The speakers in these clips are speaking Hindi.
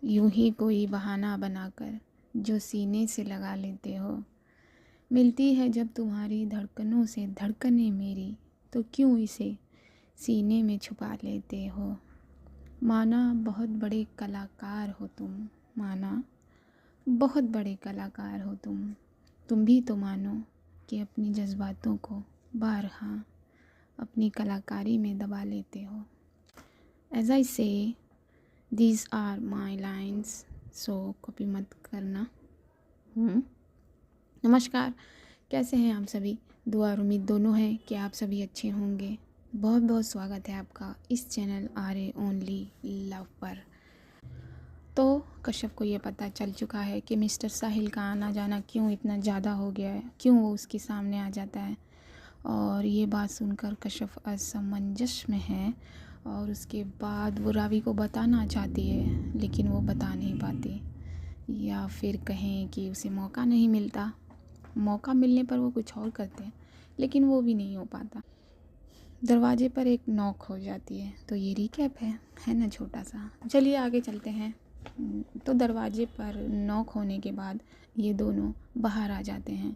यूं ही कोई बहाना बनाकर जो सीने से लगा लेते हो। मिलती है जब तुम्हारी धड़कनों से धड़कनें मेरी, तो क्यों इसे सीने में छुपा लेते हो। माना बहुत बड़े कलाकार हो तुम, माना बहुत बड़े कलाकार हो तुम भी तो मानो कि अपनी जज्बातों को बारहा अपनी कलाकारी में दबा लेते हो। As I say, these are my lines, so copy मत करना। नमस्कार, कैसे हैं आप सभी। दुआ और उम्मीद दोनों है कि आप सभी अच्छे होंगे। बहुत बहुत स्वागत है आपका इस चैनल आर ओनली लव पर। तो कश्यप को ये पता चल चुका है कि मिस्टर साहिल का आना जाना क्यों इतना ज़्यादा हो गया है, क्यों वो उसके सामने आ जाता है। और ये बात सुनकर कश्यप असमंजस में है और उसके बाद वो रावी को बताना चाहती है, लेकिन वो बता नहीं पाती, या फिर कहें कि उसे मौका नहीं मिलता। मौका मिलने पर वो कुछ और करते हैं, लेकिन वो भी नहीं हो पाता। दरवाजे पर एक नॉक हो जाती है। तो ये रिकैप है ना छोटा सा। चलिए आगे चलते हैं। तो दरवाजे पर नॉक होने के बाद ये दोनों बाहर आ जाते हैं।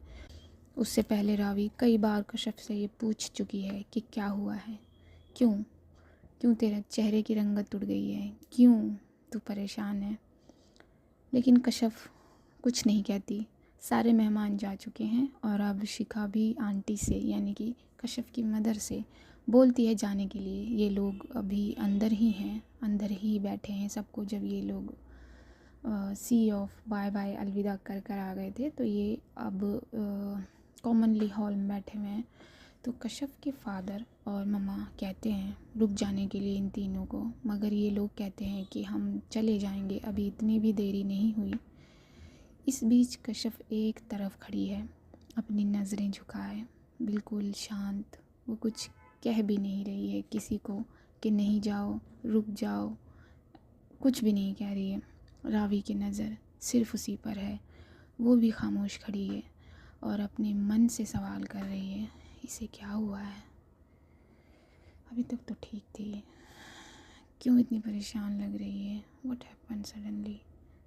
उससे पहले रावी कई बार कश्यप से ये पूछ चुकी है कि क्या हुआ है, क्यों क्यों तेरे चेहरे की रंगत उड़ गई है, क्यों तू परेशान है। लेकिन कश्यप कुछ नहीं कहती। सारे मेहमान जा चुके हैं और अब शिखा भी आंटी से, यानी कि कश्यप की मदर से बोलती है जाने के लिए। ये लोग अभी अंदर ही हैं, अंदर ही बैठे हैं सबको। जब ये लोग सी ऑफ बाय बाय अलविदा कर कर आ गए थे, तो ये अब कॉमनली हॉल में बैठे हुए हैं। तो कश्यप के फादर और मम्मा कहते हैं रुक जाने के लिए इन तीनों को, मगर ये लोग कहते हैं कि हम चले जाएंगे, अभी इतनी भी देरी नहीं हुई। इस बीच कश्यप एक तरफ खड़ी है, अपनी नज़रें झुकाए, बिल्कुल शांत। वो कुछ कह भी नहीं रही है किसी को कि नहीं जाओ, रुक जाओ, कुछ भी नहीं कह रही है। रावी की नज़र सिर्फ उसी पर है। वो भी खामोश खड़ी है और अपने मन से सवाल कर रही है, इसे क्या हुआ है। अभी तक तो ठीक थी, क्यों इतनी परेशान लग रही है। What happened suddenly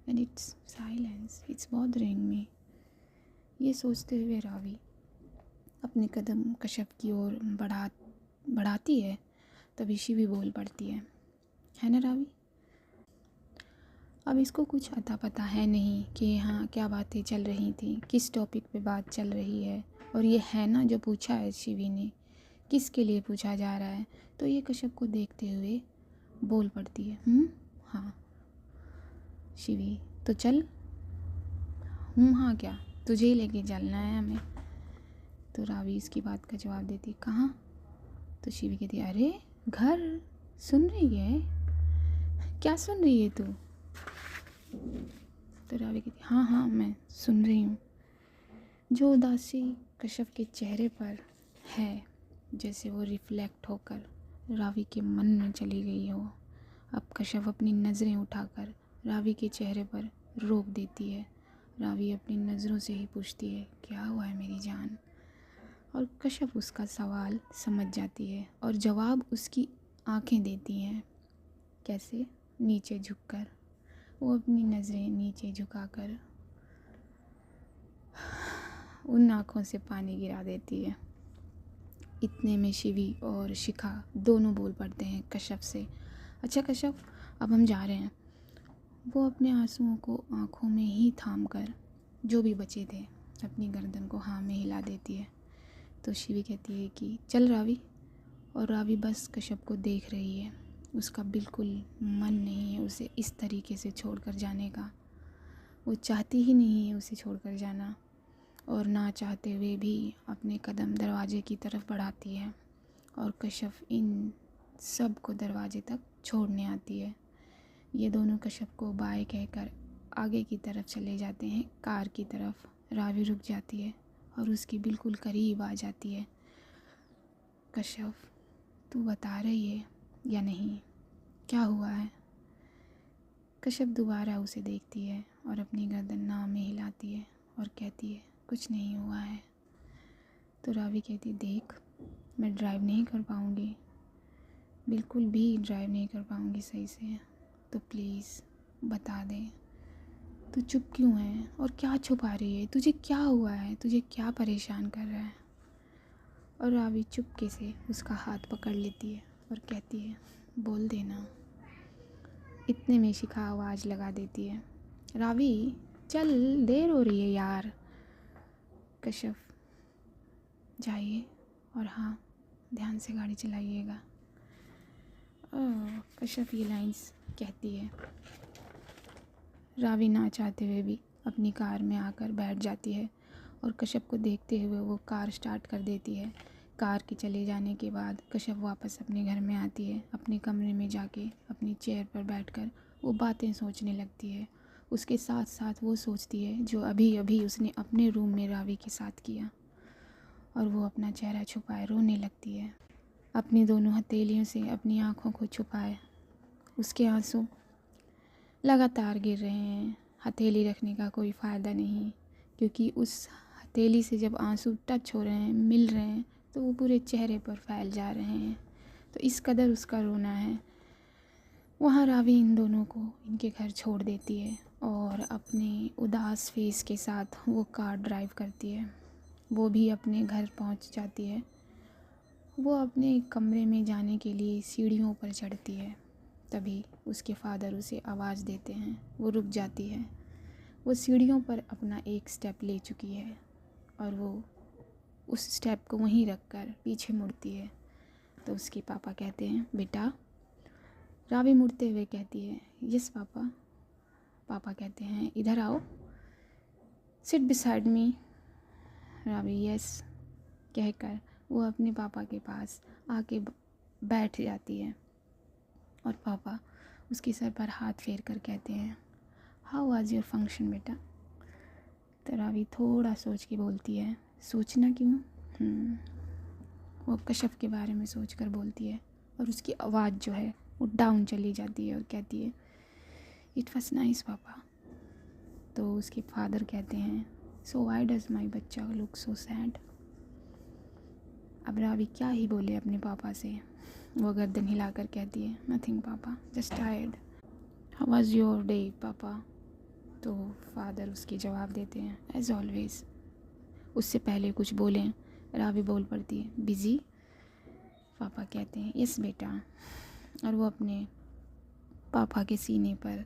and it's silence, it's bothering me। ये सोचते हुए रावी अपने कदम कश्यप की ओर बढ़ाती है। तभी शिवी बोल पड़ती है ना रावी। अब इसको कुछ अता पता है नहीं कि यहाँ क्या बातें चल रही थी, किस टॉपिक पे बात चल रही है। और ये है ना जो पूछा है शिवी ने, किसके लिए पूछा जा रहा है। तो ये कश्यप को देखते हुए बोल पड़ती है, हाँ शिवी तो चल। हाँ क्या, तुझे ही लेके चलना है हमें। तो रावी इसकी बात का जवाब देती, कहाँ। तो शिवी कहती, अरे घर। सुन रही है, क्या सुन रही है तू। तो रावी कहती, हाँ मैं सुन रही हूँ। जो उदासी कश्यप के चेहरे पर है, जैसे वो रिफ्लेक्ट होकर रावी के मन में चली गई हो। अब कश्यप अपनी नज़रें उठाकर रावी के चेहरे पर रोक देती है। रावी अपनी नज़रों से ही पूछती है, क्या हुआ है मेरी जान। और कश्यप उसका सवाल समझ जाती है और जवाब उसकी आंखें देती हैं। कैसे, नीचे झुककर। वो अपनी नज़रें नीचे झुकाकर उन आँखों से पानी गिरा देती है। इतने में शिवी और शिखा दोनों बोल पड़ते हैं कश्यप से, अच्छा कश्यप अब हम जा रहे हैं। वो अपने आंसुओं को आँखों में ही थाम कर, जो भी बचे थे, अपनी गर्दन को हाँ में हिला देती है। तो शिवी कहती है कि चल रावी। और रावी बस कश्यप को देख रही है। उसका बिल्कुल मन नहीं है उसे इस तरीके से छोड़कर जाने का। वो चाहती ही नहीं है उसे छोड़कर जाना, और ना चाहते हुए भी अपने कदम दरवाजे की तरफ बढ़ाती है। और कश्यप इन सब को दरवाजे तक छोड़ने आती है। ये दोनों कश्यप को बाय कहकर आगे की तरफ चले जाते हैं, कार की तरफ। रावी रुक जाती है और उसकी बिल्कुल करीब आ जाती है। कश्यप तू बता रही है या नहीं, क्या हुआ है। कश्यप दोबारा उसे देखती है और अपनी गर्दन ना में हिलाती है और कहती है, कुछ नहीं हुआ है। तो रावी कहती, देख मैं ड्राइव नहीं कर पाऊँगी, बिल्कुल भी ड्राइव नहीं कर पाऊँगी सही से, तो प्लीज़ बता दे, तू चुप क्यों है और क्या छुपा रही है? तुझे क्या हुआ है? तुझे क्या परेशान कर रहा है? और रावी चुपके से उसका हाथ पकड़ लेती है और कहती है, बोल देना। इतने में शिखा आवाज़ लगा देती है, रावी चल, देर हो रही है यार। कश्यप, जाइए और हाँ, ध्यान से गाड़ी चलाइएगा। कश्यप ये लाइंस कहती है। रावी ना चाहते हुए भी अपनी कार में आकर बैठ जाती है और कश्यप को देखते हुए वो कार स्टार्ट कर देती है। कार के चले जाने के बाद कश्यप वापस अपने घर में आती है। अपने कमरे में जाके अपनी चेयर पर बैठकर वो बातें सोचने लगती है। उसके साथ साथ वो सोचती है जो अभी अभी उसने अपने रूम में रावी के साथ किया, और वो अपना चेहरा छुपाए रोने लगती है। अपनी दोनों हथेलियों से अपनी आँखों को छुपाए उसके आंसू लगातार गिर रहे हैं। हथेली रखने का कोई फ़ायदा नहीं, क्योंकि उस हथेली से जब आंसू टच हो रहे हैं, मिल रहे हैं, तो वो पूरे चेहरे पर फैल जा रहे हैं। तो इस कदर उसका रोना है। वहाँ रावी इन दोनों को इनके घर छोड़ देती है और अपने उदास फेस के साथ वो कार ड्राइव करती है। वो भी अपने घर पहुँच जाती है। वो अपने कमरे में जाने के लिए सीढ़ियों पर चढ़ती है। तभी उसके फादर उसे आवाज़ देते हैं। वो रुक जाती है। वो सीढ़ियों पर अपना एक स्टेप ले चुकी है और वो उस स्टेप को वहीं रख कर पीछे मुड़ती है। तो उसके पापा कहते हैं, बेटा। रावी मुड़ते हुए कहती है, यस पापा। पापा कहते हैं, इधर आओ, seat beside me. Ravi yes कहकर वो अपने पापा के पास आके बैठ जाती है और पापा उसके सर पर हाथ फेर कर कहते हैं, हाउ वाज योर फंक्शन बेटा? तो रावी थोड़ा सोच के बोलती है, सोचना क्यों? वो कश्यप के बारे में सोच कर बोलती है और उसकी आवाज़ जो है वो डाउन चली जाती है और कहती है, इट वॉज नाइस पापा। तो उसके फादर कहते हैं, सो वाई डज माई बच्चा लुक सो सैड? अब रावी क्या ही बोले अपने पापा से। वो गर्दन हिलाकर कहती है, नथिंग पापा, just tired. How was your day पापा? तो फादर उसके जवाब देते हैं, एज ऑलवेज। उससे पहले कुछ बोलें रावी बोल पड़ती है, बिज़ी? पापा कहते हैं, यस बेटा। और वो अपने पापा के सीने पर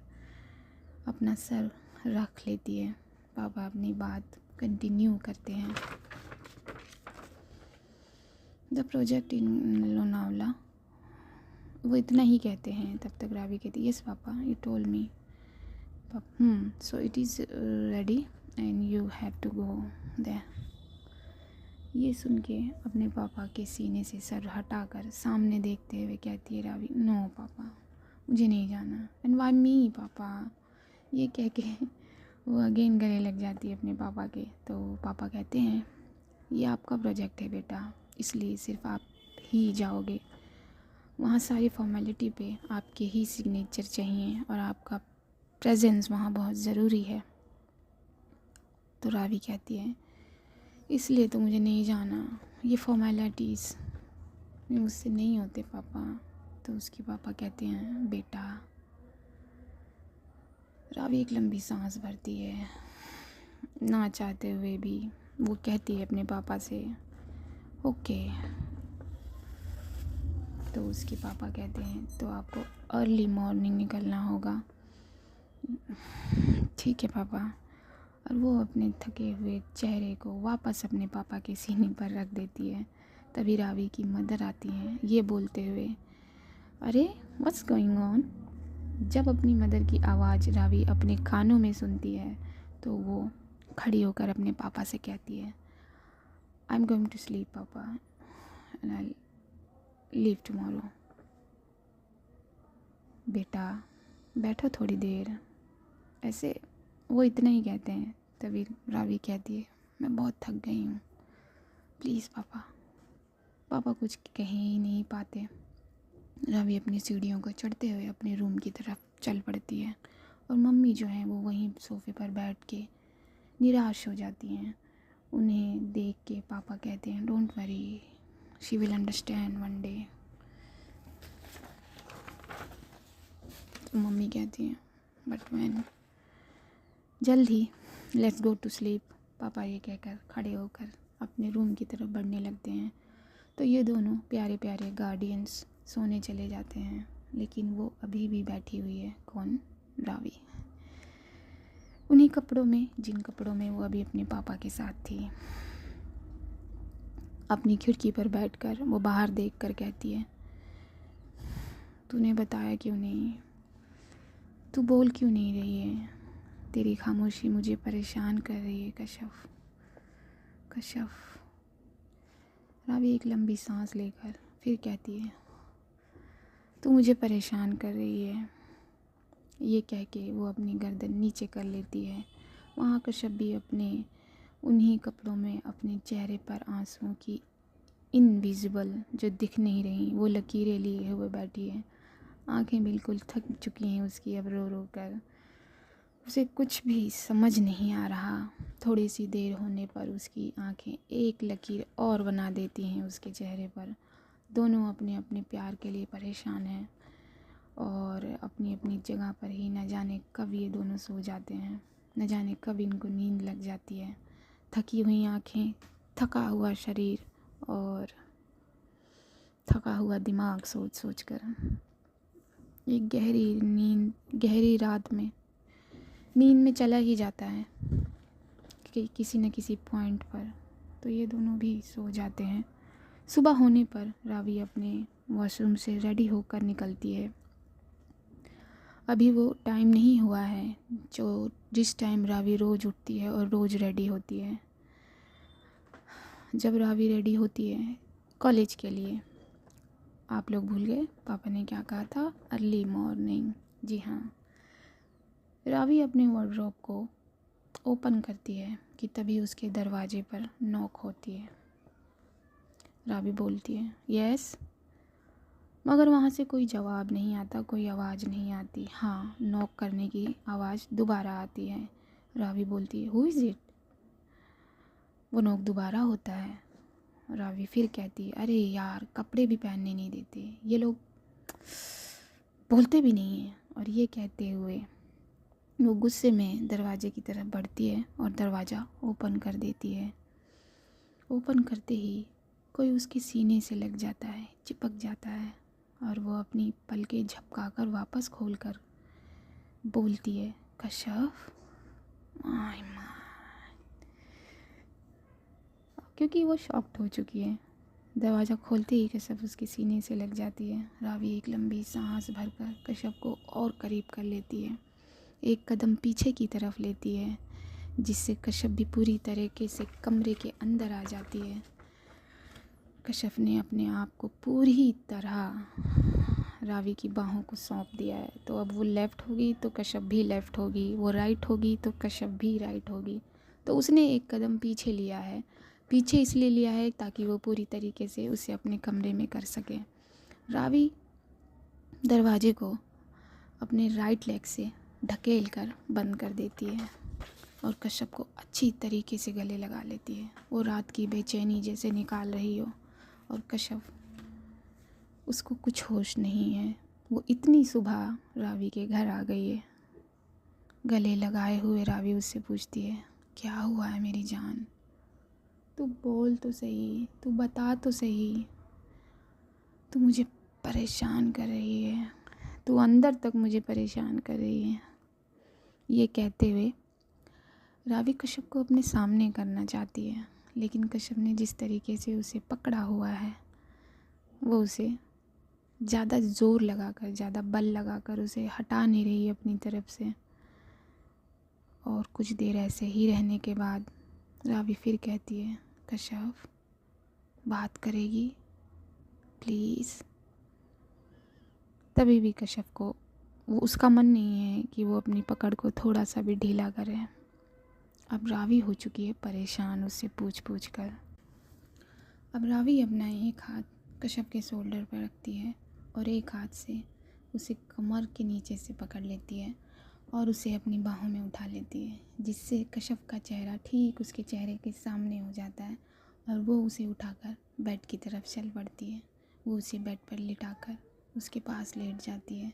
अपना सर रख लेती है। पापा अपनी बात कंटिन्यू करते हैं। The project in Lonavala. वो इतना ही कहते हैं। तब तक रावी कहती है, yes papa, you told me. So it is ready and you have to go there. ये सुन के अपने पापा के सीने से सर हटाकर सामने देखते हुए कहती है रावी, नो पापा, मुझे नहीं जाना। एंड वाई मी पापा? ये कह के वो अगेन गले लग जाती है अपने पापा के। तो पापा कहते हैं, ये आपका प्रोजेक्ट है बेटा, इसलिए सिर्फ आप ही जाओगे। वहाँ सारी फॉर्मेलिटी पे आपके ही सिग्नेचर चाहिए और आपका प्रेजेंस वहाँ बहुत ज़रूरी है। तो रावी कहती है, इसलिए तो मुझे नहीं जाना, ये फॉर्मेलिटीज़ मुझसे नहीं होते पापा। तो उसके पापा कहते हैं, बेटा। रावी एक लंबी सांस भरती है। ना चाहते हुए भी वो कहती है अपने पापा से, ओके। तो उसके पापा कहते हैं, तो आपको अर्ली मॉर्निंग निकलना होगा। ठीक है पापा। और वो अपने थके हुए चेहरे को वापस अपने पापा के सीने पर रख देती है। तभी रावी की मदर आती हैं, ये बोलते हुए, अरे व्हाट्स गोइंग ऑन? जब अपनी मदर की आवाज़ रावी अपने कानों में सुनती है तो वो खड़ी होकर अपने पापा से कहती है, I am going to sleep papa and I leave tomorrow. बेटा बैठो थोड़ी देर। ऐसे वो इतना ही कहते हैं। तभी रावी कहती है, मैं बहुत थक गई हूँ, प्लीज़ पापा। पापा कुछ कह ही नहीं पाते। रावी अपनी सीढ़ियों को चढ़ते हुए अपने रूम की तरफ चल पड़ती है और मम्मी जो है वो वहीं सोफ़े पर बैठ के निराश हो जाती हैं। उन्हें देख के पापा कहते हैं, don't worry, she will understand one day. तो मम्मी कहती हैं, बट मैन जल्द ही लेट्स गो टू स्लीप पापा ये कहकर खड़े होकर अपने रूम की तरफ बढ़ने लगते हैं। तो ये दोनों प्यारे प्यारे गार्डियंस सोने चले जाते हैं, लेकिन वो अभी भी बैठी हुई है। कौन? रावी। उन्हीं कपड़ों में जिन कपड़ों में वो अभी अपने पापा के साथ थी। अपनी खिड़की पर बैठकर वो बाहर देखकर कहती है, तूने बताया क्यों नहीं? तू बोल क्यों नहीं रही है? तेरी खामोशी मुझे परेशान कर रही है कश्यप। कश्यप। रावी एक लंबी सांस लेकर फिर कहती है, तू मुझे परेशान कर रही है। ये कह के वो अपनी गर्दन नीचे कर लेती है। वहाँ कश्यप भी अपने उन्हीं कपड़ों में अपने चेहरे पर आंसुओं की इनविजिबल जो दिख नहीं रही वो लकीरें लिए हुए बैठी है। आंखें बिल्कुल थक चुकी हैं उसकी अब रो रो कर। उसे कुछ भी समझ नहीं आ रहा। थोड़ी सी देर होने पर उसकी आंखें एक लकीर और बना देती हैं उसके चेहरे पर। दोनों अपने अपने प्यार के लिए परेशान हैं और अपनी अपनी जगह पर ही न जाने कब ये दोनों सो जाते हैं, न जाने कब इनको नींद लग जाती है। थकी हुई आंखें, थका हुआ शरीर और थका हुआ दिमाग सोच सोच कर एक गहरी रात में नींद में चला ही जाता है कि किसी न किसी पॉइंट पर। तो ये दोनों भी सो जाते हैं। सुबह होने पर रावी अपने वॉशरूम से रेडी होकर निकलती है। अभी वो टाइम नहीं हुआ है जो जिस टाइम रावी रोज़ उठती है और रोज़ रेडी होती है। जब रावी रेडी होती है कॉलेज के लिए, आप लोग भूल गए पापा ने क्या कहा था? Early morning. जी हाँ। रावी अपने वार्डरोब को ओपन करती है कि तभी उसके दरवाजे पर नॉक होती है। रावी बोलती है, यस। मगर वहाँ से कोई जवाब नहीं आता, कोई आवाज़ नहीं आती। हाँ, नॉक करने की आवाज़ दोबारा आती है। रावी बोलती है, हु इज़ इट? वो नॉक दोबारा होता है। रावी फिर कहती है, अरे यार, कपड़े भी पहनने नहीं देते ये लोग, बोलते भी नहीं हैं। और ये कहते हुए वो गुस्से में दरवाजे की तरफ बढ़ती है और दरवाज़ा ओपन कर देती है। ओपन करते ही कोई उसके सीने से लग जाता है, चिपक जाता है और वो अपनी पलकें झपकाकर वापस खोलकर बोलती है, कश्यप। My my. क्योंकि वो शॉक्ड हो चुकी है। दरवाज़ा खोलते ही कश्यप उसके सीने से लग जाती है। रावी एक लंबी सांस भरकर कश्यप को और करीब कर लेती है, एक कदम पीछे की तरफ लेती है, जिससे कश्यप भी पूरी तरीके से कमरे के अंदर आ जाती है। कश्यप ने अपने आप को पूरी तरह रावी की बाहों को सौंप दिया है। तो अब वो लेफ़्ट होगी तो कश्यप भी लेफ़्ट होगी, वो राइट होगी तो कश्यप भी राइट होगी। तो उसने एक कदम पीछे लिया है। पीछे इसलिए लिया है ताकि वो पूरी तरीके से उसे अपने कमरे में कर सके। रावी दरवाजे को अपने राइट लेग से ढकेल कर बंद कर देती है और कश्यप को अच्छी तरीके से गले लगा लेती है। वो रात की बेचैनी जैसे निकाल रही हो और कश्यप, उसको कुछ होश नहीं है। वो इतनी सुबह रावी के घर आ गई है। गले लगाए हुए रावी उससे पूछती है, क्या हुआ है मेरी जान? तू बोल तो सही, तू बता तो सही। तू मुझे परेशान कर रही है, तू अंदर तक मुझे परेशान कर रही है। ये कहते हुए रावी कश्यप को अपने सामने करना चाहती है, लेकिन कश्यप ने जिस तरीके से उसे पकड़ा हुआ है वो उसे ज़्यादा ज़ोर लगाकर, ज़्यादा बल लगाकर उसे हटा नहीं रही है अपनी तरफ से। और कुछ देर ऐसे ही रहने के बाद रावी फिर कहती है, कश्यप बात करेगी प्लीज़? तभी भी कश्यप को उसका मन नहीं है कि वो अपनी पकड़ को थोड़ा सा भी ढीला करे। अब रावी हो चुकी है परेशान उससे पूछ पूछ कर। अब रावी अपना एक हाथ कश्यप के शोल्डर पर रखती है और एक हाथ से उसे कमर के नीचे से पकड़ लेती है और उसे अपनी बाहों में उठा लेती है, जिससे कश्यप का चेहरा ठीक उसके चेहरे के सामने हो जाता है और वो उसे उठाकर बेड की तरफ चल पड़ती है। वो उसे बेड पर लिटाकर उसके पास लेट जाती है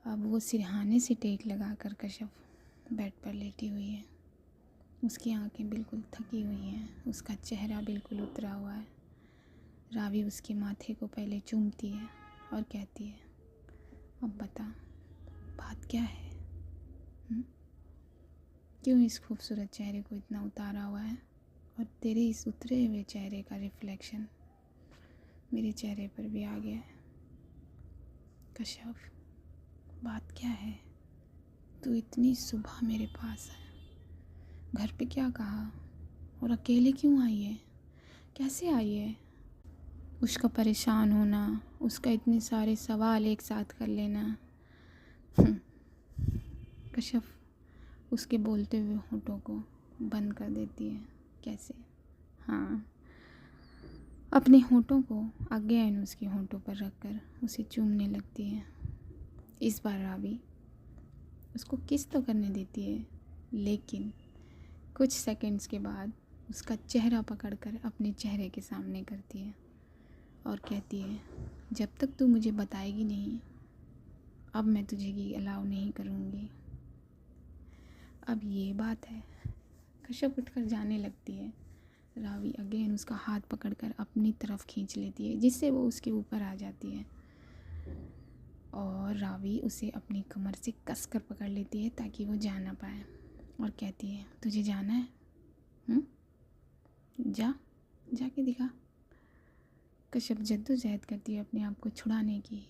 अब वो सिरहाने से टेक लगा कर कश्यप बेड पर लेटी हुई है। उसकी आंखें बिल्कुल थकी हुई हैं, उसका चेहरा बिल्कुल उतरा हुआ है। रावी उसके माथे को पहले चूमती है और कहती है, अब बता बात क्या है? क्यों इस खूबसूरत चेहरे को इतना उतारा हुआ है और तेरे इस उतरे हुए चेहरे का रिफ्लेक्शन मेरे चेहरे पर भी आ गया है। कश्यप बात क्या है? तू इतनी सुबह मेरे पास है, घर पे क्या कहा और अकेले क्यों आई है? कैसे आई है? उसका परेशान होना, उसका इतने सारे सवाल एक साथ कर लेना। कश्यप उसके बोलते हुए होठों को बंद कर देती है। कैसे? हाँ, अपने होठों को अगेन उसके होठों पर रखकर उसे चूमने लगती है। इस बार रावी उसको किस तो करने देती है, लेकिन कुछ सेकंड्स के बाद उसका चेहरा पकड़कर अपने चेहरे के सामने करती है और कहती है, जब तक तू मुझे बताएगी नहीं, अब मैं तुझे की अलाउ नहीं करूँगी। अब ये बात है। कश्यप उठकर जाने लगती है। रावी अगेन उसका हाथ पकड़कर अपनी तरफ खींच लेती है, जिससे वो उसके ऊपर आ जाती है और रावी उसे अपनी कमर से कसकर पकड़ लेती है ताकि वो जा ना पाए और कहती है, तुझे जाना है? जाके दिखा। कश्यप जद्दोजहद करती है अपने आप को छुड़ाने की,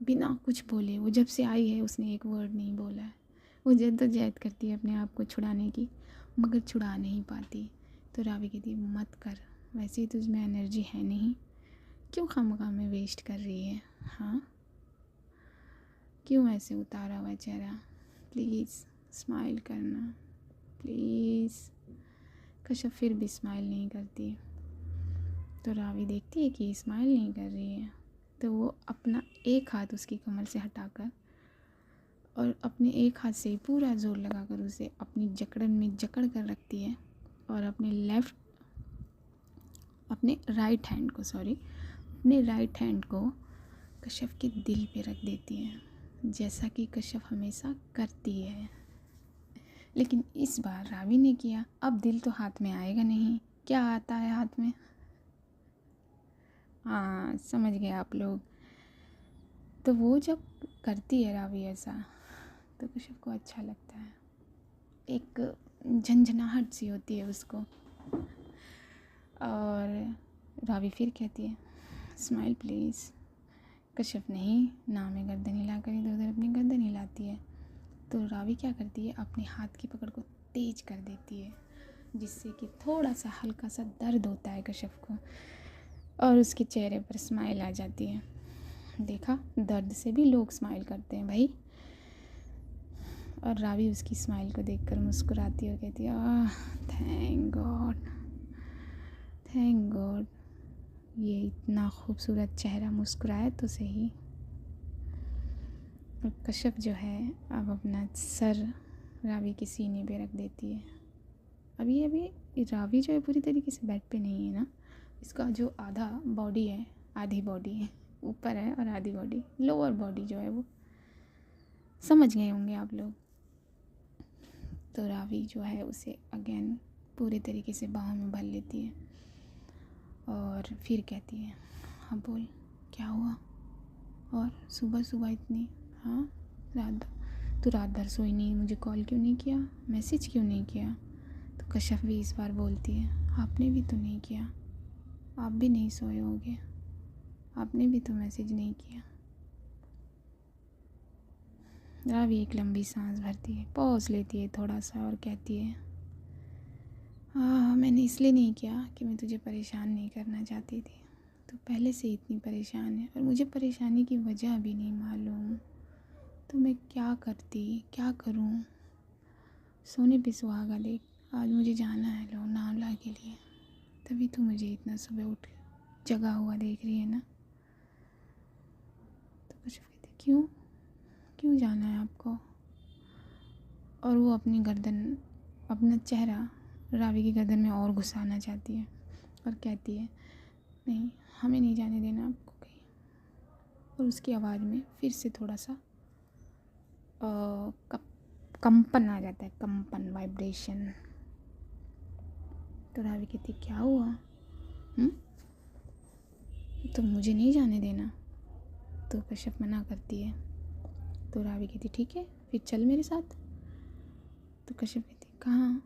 बिना कुछ बोले। वो जब से आई है उसने एक वर्ड नहीं बोला है। वो जद्दोजहद करती है अपने आप को छुड़ाने की, मगर छुड़ा नहीं पाती। तो रावी कहती है, मत कर, वैसे ही तुझमें एनर्जी है नहीं, क्यों खामखा में वेस्ट कर रही है? हाँ, क्यों ऐसे उतारा हुआ चेहरा? प्लीज़ स्माइल करना, प्लीज़। कश्यप फिर भी स्माइल नहीं करती। तो रावी देखती है कि स्माइल नहीं कर रही है, तो वो अपना एक हाथ उसकी कमर से हटाकर और अपने एक हाथ से पूरा ज़ोर लगाकर उसे अपनी जकड़न में जकड़ कर रखती है और अपने राइट हैंड को कश्यप के दिल पे रख देती है, जैसा कि कश्यप हमेशा करती है। लेकिन इस बार रावी ने किया। अब दिल तो हाथ में आएगा नहीं, क्या आता है हाथ में? हाँ, समझ गए आप लोग। तो वो जब करती है रावी ऐसा, तो कश्यप को अच्छा लगता है, एक झंझनाहट सी होती है उसको। और रावी फिर कहती है, स्माइल प्लीज़। कश्यप नहीं, ना में गर्दन हिलाकर इधर उधर अपनी गर्दन हिलाती है। तो रावी क्या करती है, अपने हाथ की पकड़ को तेज कर देती है, जिससे कि थोड़ा सा हल्का सा दर्द होता है कश्यप को और उसके चेहरे पर स्माइल आ जाती है। देखा, दर्द से भी लोग स्माइल करते हैं भाई। और रावी उसकी स्माइल को देखकर मुस्कुराती है और कहती है, आह थैंक गॉड, ये इतना खूबसूरत चेहरा मुस्कुराए तो सही। और कश्यप जो है अब अपना सर रावी के सीने पे रख देती है। अभी रावी जो है पूरी तरीके से बेड पे नहीं है ना, इसका जो आधा बॉडी है, आधी बॉडी है ऊपर है और आधी बॉडी लोअर बॉडी जो है वो, समझ गए होंगे आप लोग। तो रावी जो है उसे अगेन पूरे तरीके से बाहों में भर लेती है और फिर कहती है, हाँ बोल क्या हुआ? और सुबह सुबह इतनी, हाँ तू रात भर सोई नहीं, मुझे कॉल क्यों नहीं किया, मैसेज क्यों नहीं किया? तो कश्यप भी इस बार बोलती है, आपने भी तो नहीं किया, आप भी नहीं सोए होगे, आपने भी तो मैसेज नहीं किया। रावी एक लंबी सांस भरती है, पॉज लेती है थोड़ा सा और कहती है, हाँ मैंने इसलिए नहीं किया कि मैं तुझे परेशान नहीं करना चाहती थी, तो पहले से इतनी परेशान है और मुझे परेशानी की वजह भी नहीं मालूम, तो मैं क्या करूं? सोने पे सुहागा देख, आज मुझे जाना है लोनावला के लिए, तभी तो मुझे इतना सुबह उठ जगा हुआ देख रही है ना। तो कश्यप कहते, क्यों जाना है आपको? और वो अपना चेहरा रावी की गर्दन में और घुसाना चाहती है और कहती है, नहीं हमें नहीं जाने देना आपको कहीं। और उसकी आवाज़ में फिर से थोड़ा सा कंपन आ जाता है, कंपन, वाइब्रेशन। तो रावी कहती क्या हुआ? तो मुझे नहीं जाने देना। तो कश्यप मना करती है। तो रावी कहती ठीक है फिर चल मेरे साथ। तो कश्यप कहती कहाँ?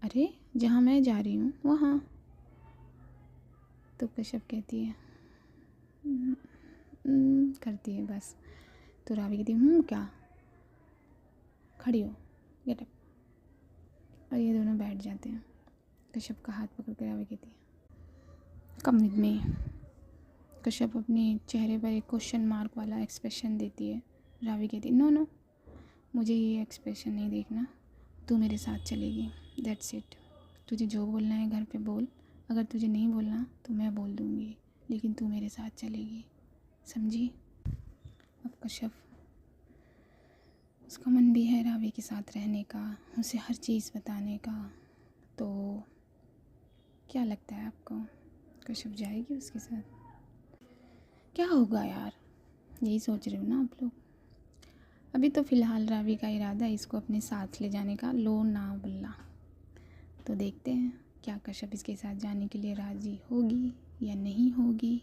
अरे जहाँ मैं जा रही हूँ वहाँ। तो कश्यप कहती है करती है बस। तो रावी कहती क्या? खड़ी हो, गेट अप। और ये दोनों बैठ जाते हैं। कश्यप का हाथ पकड़ कर रावी कहती है कम विद मी। कश्यप अपने चेहरे पर एक क्वेश्चन मार्क वाला एक्सप्रेशन देती है। रावी कहती है नो, मुझे ये एक्सप्रेशन नहीं देखना, तू मेरे साथ चलेगी, दैट्स इट। तुझे जो बोलना है घर पे बोल, अगर तुझे नहीं बोलना तो मैं बोल दूँगी, लेकिन तू मेरे साथ चलेगी, समझी? अब कश्यप, उसका मन भी है रावी के साथ रहने का, उसे हर चीज़ बताने का। तो क्या लगता है आपको, कश्यप जाएगी उसके साथ? क्या होगा यार, यही सोच रहे हो ना आप लोग? अभी तो फ़िलहाल रावी का इरादा है इसको अपने साथ ले जाने का, लोनावला। तो देखते हैं क्या कश्यप इसके साथ जाने के लिए राज़ी होगी या नहीं होगी,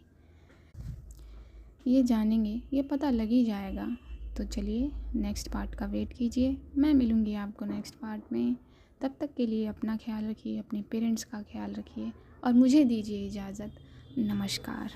ये जानेंगे, ये पता लग ही जाएगा। तो चलिए नेक्स्ट पार्ट का वेट कीजिए, मैं मिलूँगी आपको नेक्स्ट पार्ट में। तब तक के लिए अपना ख्याल रखिए, अपने पेरेंट्स का ख्याल रखिए और मुझे दीजिए इजाज़त। नमस्कार।